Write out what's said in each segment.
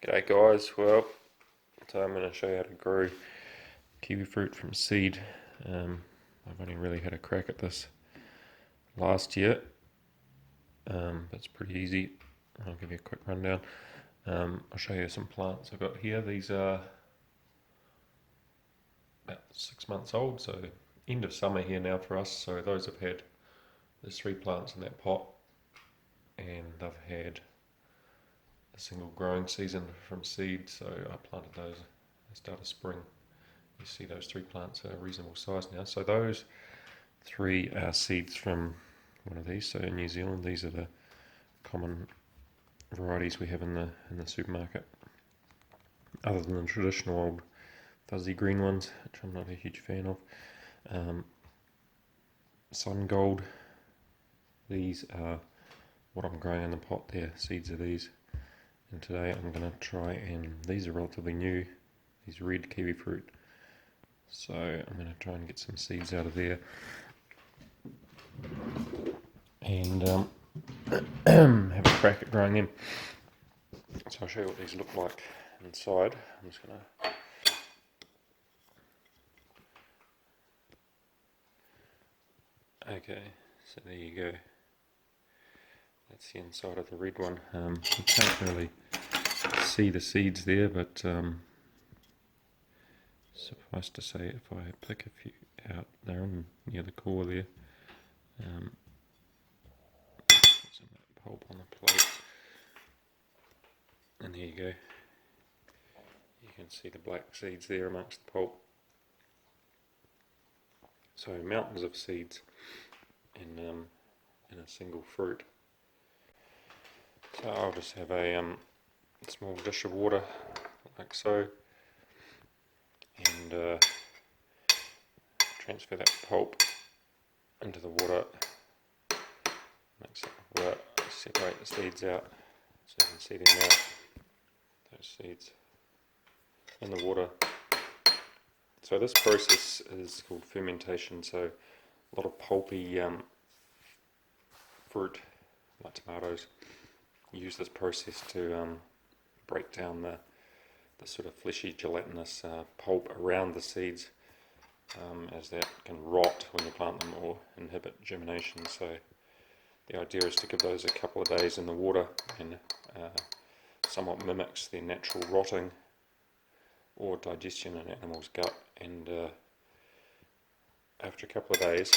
G'day guys, well, so I'm going to show you how to grow kiwi fruit from seed. I've only really had a crack at this last year, but it's pretty easy. I'll give you a quick rundown. I'll show you some plants I've got here. These are about 6 months old, so end of summer here now for us. So those have had, there's 3 plants in that pot, and they've had a single growing season from seed, so I planted those at the start of spring. You see those 3 plants are a reasonable size now. So those 3 are seeds from one of these. So in New Zealand, these are the common varieties we have in the supermarket, other than the traditional old fuzzy green ones, which I'm not a huge fan of. Sun Gold, these are what I'm growing in the pot there, seeds of these. And today I'm going to try, and these are relatively new, these red kiwi fruit. So I'm going to try and get some seeds out of there and have a crack at growing them. So I'll show you what these look like inside. I'm just going to... Okay, so there you go. That's the inside of the red one. You can't really see the seeds there, but suffice to say, if I pick a few out there and near the core there, some of that pulp on the plate, and there you go. You can see the black seeds there amongst the pulp. So mountains of seeds in a single fruit. So I'll just have a small dish of water like so, and transfer that pulp into the water, mix it with water, separate the seeds out so you can see them now, those seeds in the water. So this process is called fermentation. So a lot of pulpy fruit like tomatoes use this process to break down the sort of fleshy gelatinous pulp around the seeds, as that can rot when you plant them or inhibit germination. So the idea is to give those a couple of days in the water, and somewhat mimics their natural rotting or digestion in animal's gut. And after a couple of days,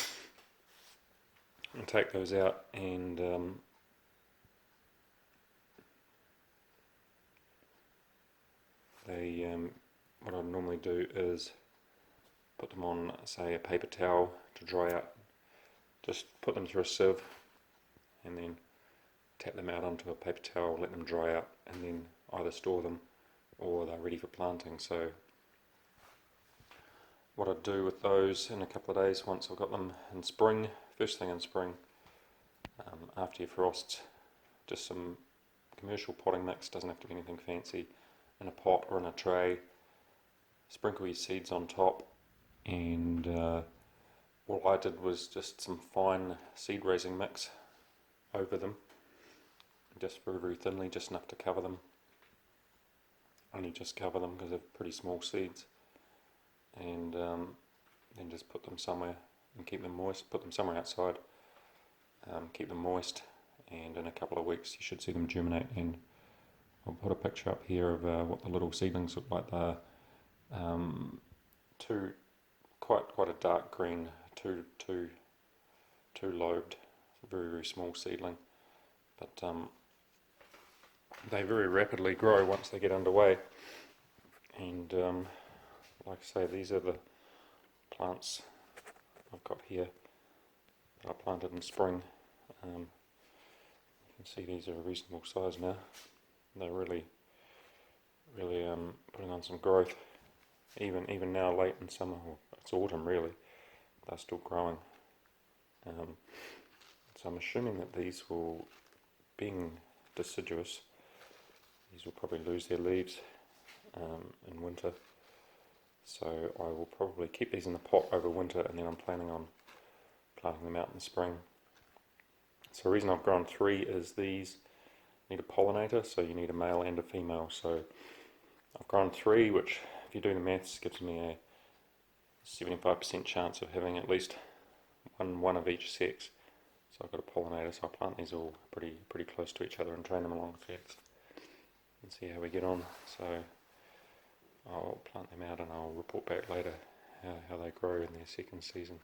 I'll take those out, and what I normally do is put them on, say, a paper towel to dry out. Just put them through a sieve and then tap them out onto a paper towel, let them dry out, and then either store them or they're ready for planting. So what I do with those in a couple of days, once I've got them in spring, first thing in spring, after you frost, just some commercial potting mix, doesn't have to be anything fancy, in a pot or in a tray, sprinkle your seeds on top, and all I did was just some fine seed raising mix over them, just very, very thinly, just enough to cover them. Only just cover them because they're pretty small seeds, and then just put them somewhere and keep them moist. Put them somewhere outside, keep them moist, and in a couple of weeks you should see them germinate. And I'll put a picture up here of what the little seedlings look like. They're quite a dark green, two lobed, very, very small seedling, but they very rapidly grow once they get underway. And like I say, these are the plants I've got here that I planted in spring. You can see these are a reasonable size now. They're really putting on some growth. Even now, late in summer, or it's autumn really, they're still growing. So I'm assuming that these will, being deciduous, these will probably lose their leaves in winter. So I will probably keep these in the pot over winter, and then I'm planning on planting them out in the spring. So the reason I've grown 3 is these need a pollinator, so you need a male and a female. So I've grown 3, which if you do the maths gives me a 75% chance of having at least one of each sex. So I've got a pollinator, so I'll plant these all pretty close to each other and train them along fence and see how we get on. So I'll plant them out and I'll report back later how they grow in their second season.